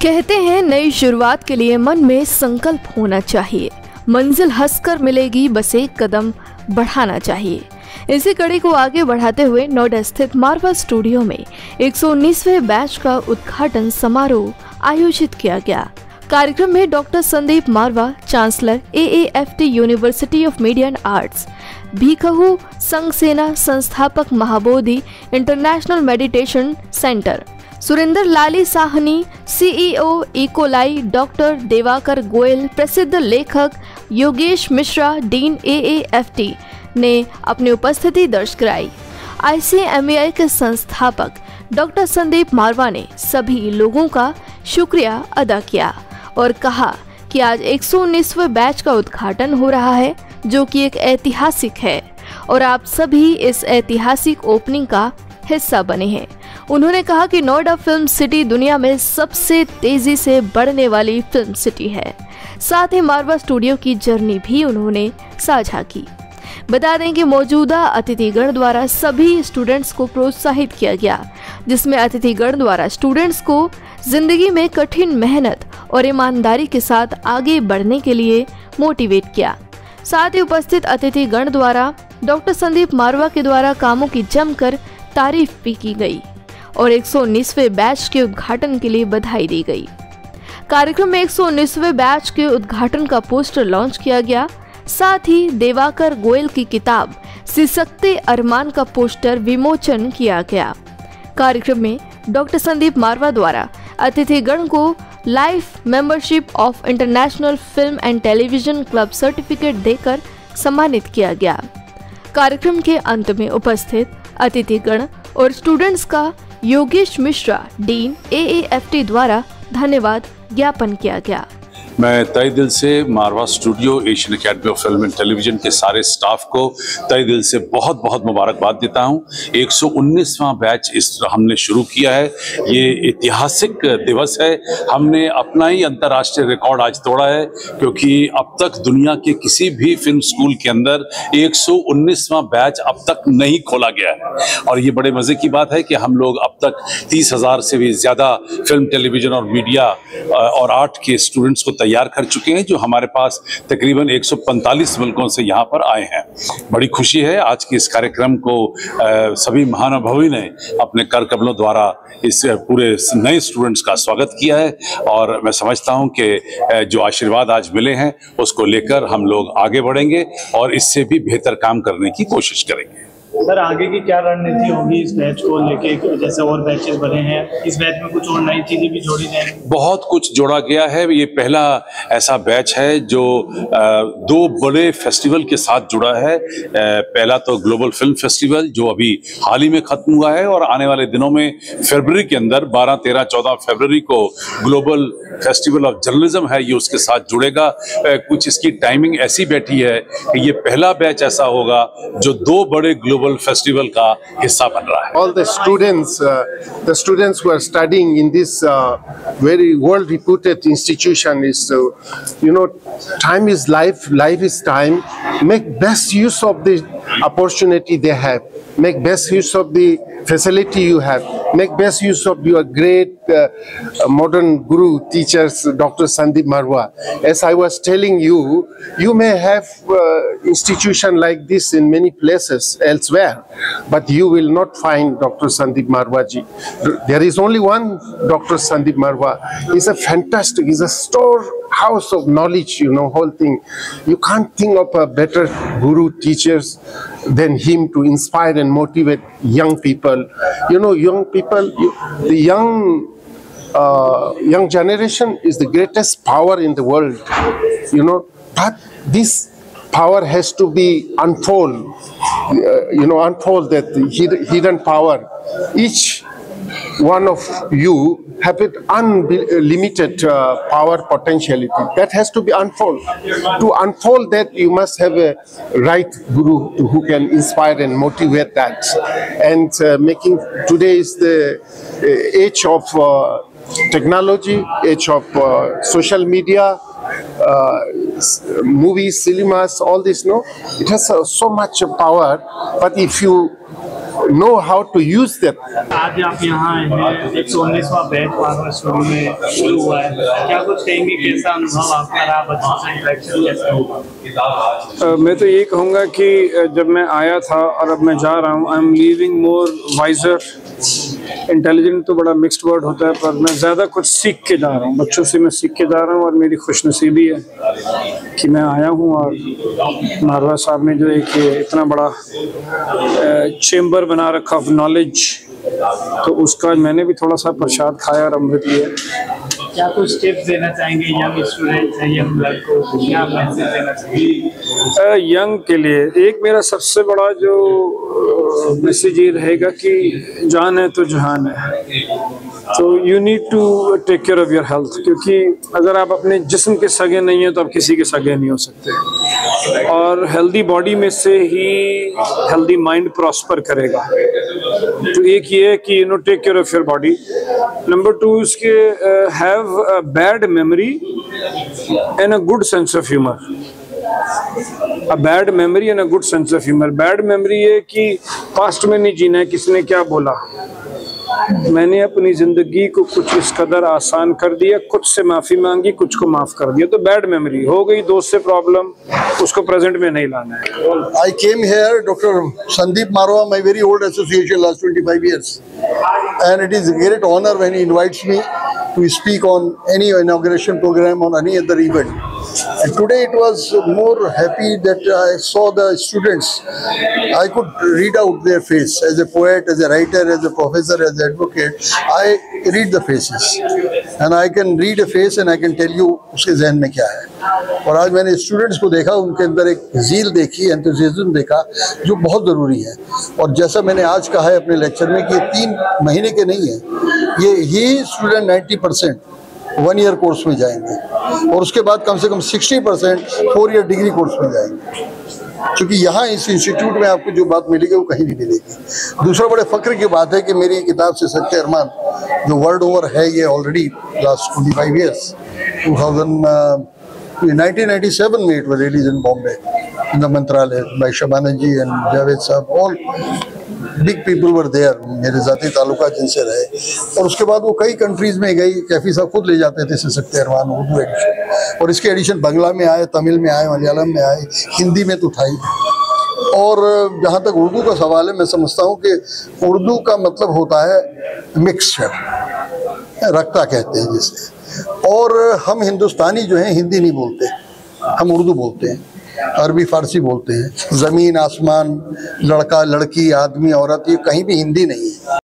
कहते हैं नई शुरुआत के लिए मन में संकल्प होना चाहिए, मंजिल हंसकर मिलेगी, बस एक कदम बढ़ाना चाहिए। इसी कड़ी को आगे बढ़ाते हुए नोएडा स्थित मारवा स्टूडियो में 119वें बैच का उद्घाटन समारोह आयोजित किया गया। कार्यक्रम में doctor Sandeep Marwah, chancellor AAFT university of media and arts, Bhikkhu Sangh Sena संस्थापक, Mahabodhi international meditation centre, Surendra Lalli Sahni, CEO इकोलाई, डॉक्टर देवाकर गोयल, प्रसिद्ध लेखक योगेश मिश्रा, डीन AAFT ने अपनी उपस्थिति दर्ज कराई। ICMAI के संस्थापक डॉक्टर संदीप मारवा ने सभी लोगों का शुक्रिया अदा किया और कहा कि आज 119वें बैच का उद्घाटन हो रहा है, जो कि एक ऐतिहासिक है और आप सभी इस ऐतिहासिक ओपनिंग का हिस्सा बने हैं। उन्होंने कहा कि नोएडा फिल्म सिटी दुनिया में सबसे तेजी से बढ़ने वाली फिल्म सिटी है। साथ ही मारवा स्टूडियो की जर्नी भी उन्होंने साझा की। बता दें कि मौजूदा अतिथिगण द्वारा सभी स्टूडेंट्स को प्रोत्साहित किया गया, जिसमें अतिथिगण द्वारा स्टूडेंट्स को जिंदगी में कठिन मेहनत और ईमानदारी के साथ आगे बढ़ने के लिए मोटिवेट किया। साथ ही उपस्थित अतिथिगण द्वारा डॉक्टर संदीप मारवा के द्वारा कामों की जमकर तारीफ भी की गई और 119वें बैच के उद्घाटन के लिए बधाई दी गई। कार्यक्रम में 119वें बैच के उद्घाटन का पोस्टर लॉन्च किया गया। साथ ही देवाकर गोयल की किताब सिसकते अरमान का पोस्टर विमोचन किया गया। कार्यक्रम में डॉक्टर संदीप मारवा द्वारा अतिथिगण को life membership of international film and television club certificate देकर सम्मानित किया गया। कार्यक्रम के अंत में उपस्थित अतिथिगण और स्टूडेंट्स का योगेश मिश्रा, डीन AAFT द्वारा धन्यवाद ज्ञापन किया गया। मैं तहे दिल से Marwah studio, Asian academy of film and television के सारे स्टाफ को तहे दिल से बहुत बहुत मुबारकबाद देता हूं। 119वां बैच हमने शुरू किया है। ये ऐतिहासिक दिवस है। हमने अपना ही अंतर्राष्ट्रीय रिकॉर्ड आज तोड़ा है, क्योंकि अब तक दुनिया के किसी भी फिल्म स्कूल के अंदर 119वां बैच अब तक नहीं खोला गया है। और ये बड़े मज़े की बात है कि हम लोग अब तक 30,000 से भी ज़्यादा फिल्म, टेलीविजन और मीडिया और आर्ट के स्टूडेंट्स को तैयार कर चुके हैं, जो हमारे पास तकरीबन 145 मुल्कों से यहाँ पर आए हैं। बड़ी खुशी है। आज के इस कार्यक्रम को सभी महानुभावी ने अपने कर कमलों द्वारा इस पूरे नए स्टूडेंट्स का स्वागत किया है और मैं समझता हूँ कि जो आशीर्वाद आज मिले हैं उसको लेकर हम लोग आगे बढ़ेंगे और इससे भी बेहतर काम करने की कोशिश करेंगे। सर, आगे की क्या रणनीति होगी इस बैच को लेके? जैसे और बैचेस बने हैं, इस बैच में कुछ और नई चीजें भी जोड़ी जाएंगी? बहुत कुछ जोड़ा गया है। ये पहला ऐसा बैच है जो 2 बड़े फेस्टिवल के साथ जुड़ा है। पहला तो ग्लोबल फिल्म फेस्टिवल जो अभी हाल ही में खत्म हुआ है और आने वाले दिनों में फरवरी के अंदर 12, 13, 14 फरवरी को ग्लोबल फेस्टिवल ऑफ जर्नलिज्म है, ये उसके साथ जुड़ेगा। कुछ इसकी टाइमिंग ऐसी बैठी है कि ये पहला बैच ऐसा होगा जो 2 बड़े ग्लोबल फेस्टिवल का हिस्सा बन रहा है। All the students who are studying in this very world reputed institution is, time is life, life is time. Make best use of the opportunity they have. Make best use of the facility you have. Make best use of your great modern guru teachers, Dr. Sandeep Marwa. As I was telling you, you may have institution like this in many places elsewhere, but you will not find Dr. Sandeep Marwa ji. There is only one Dr. Sandeep Marwa. He's a fantastic, he's a storehouse of knowledge, whole thing. You can't think of a better guru teachers than him to inspire and motivate young people. Young people, the young generation is the greatest power in the world, but this power has to be unfold that hidden power. Each one of you have it unlimited power potentiality that has to be unfold. To unfold that, you must have a right guru who can inspire and motivate that. And making today is the age of technology, age of social media, movies, cinemas, all this. It has so much power, but if you know how to use them. आज आप यहाँ हैं, 119वां batch मारवा studio में शुरू हुआ है, क्या कुछ कहेंगे, कैसा अनुभव आपका रहा, बच्चों से इंटरेक्शन कैसा हुआ? मैं तो ये कहूँगा कि जब मैं आया था और अब मैं जा रहा हूँ, I am leaving more wiser. Intelligent तो बड़ा मिक्स्ड वर्ड होता है, पर मैं ज़्यादा कुछ सीख के जा रहा हूँ, बच्चों से मैं सीख के जा रहा हूँ। और मेरी खुशनसीबी है कि मैं आया हूँ और मारवा साहब ने जो एक इतना बड़ा चेम्बर बना रखा ऑफ नॉलेज, तो उसका मैंने भी थोड़ा सा प्रसाद खाया और अमृत लिया। क्या कुछ टिप्स देना चाहेंगे यंग स्टूडेंट्स हैं, यंग ब्लड को, क्या मैसेज देना चाहेंगे यंग के लिए? एक मेरा सबसे बड़ा जो मैसेज ये रहेगा कि जान है तो जहान है, तो you need to take care of your health, क्योंकि अगर आप अपने जिस्म के सगे नहीं हैं तो आप किसी के सगे नहीं हो सकते। और हेल्दी बॉडी में से ही हेल्दी माइंड प्रॉस्पर करेगा। तो एक ये है कि take care of your body. Number 2 इसके have a bad memory and a good sense of humour. A bad memory and a good sense of humour. Bad memory है कि पास्ट में नहीं जीना है, किसने क्या बोला, मैंने अपनी जिंदगी को कुछ इस कदर आसान कर दिया, कुछ से माफी मांगी, कुछ को माफ कर दिया, तो बैड मेमोरी हो गई। दोस्त से प्रॉब्लम, उसको प्रेजेंट में नहीं लाना है। I came here, Dr. Sandeep Marwa, my very old association, last 25 years, and it is a great honor when he invites me to speak on any inauguration program or any other event. And today it was more happy that I saw the students. I could read out their face as a poet, as a writer, as a professor, as an advocate. I read the faces, and I can read a face and I can tell you उसके ज़हन में क्या है। और आज मैंने students को देखा, उनके अंदर एक ज़ील देखी, एंथुसियाज्म देखा, जो बहुत ज़रूरी है। और जैसा मैंने आज कहा है अपने लेक्चर में कि ये 3 महीने के नहीं है, ये स्टूडेंट 90% 1 ईयर कोर्स में जाएंगे और उसके बाद कम से कम 60% 4 ईयर डिग्री कोर्स में जाएंगे। क्योंकि यहाँ इस इंस्टीट्यूट में आपको जो बात मिलेगी वो कहीं नहीं मिलेगी। दूसरा बड़े फ़ख्र की बात है कि मेरी किताब से सच्चे अरमान जो वर्ल्ड ओवर है, ये ऑलरेडी लास्ट 25 ईयर्स 1997 में it was release in Bombay in the Mantralaya by Shabana ji and Javed साहब। All big people were there, मेरे ज़ाती ताल्लुका जिनसे रहे। और उसके बाद वो कई कंट्रीज़ में गई, कैफी साहब खुद ले जाते थे सच्चे अरमान उर्दू एडिशन, और इसके एडिशन बांग्ला में आए, तमिल में आए, मलयालम में आए, हिंदी में तो था ही। और जहाँ तक उर्दू का सवाल है, मैं समझता हूँ कि उर्दू का मतलब होता है मिक्सचर, रक्ता कहते हैं जिसे। और हम हिंदुस्तानी जो हैं हिंदी नहीं बोलते, हम उर्दू बोलते हैं, अरबी फारसी बोलते हैं। ज़मीन आसमान, लड़का लड़की, आदमी औरत, ये कहीं भी हिंदी नहीं है।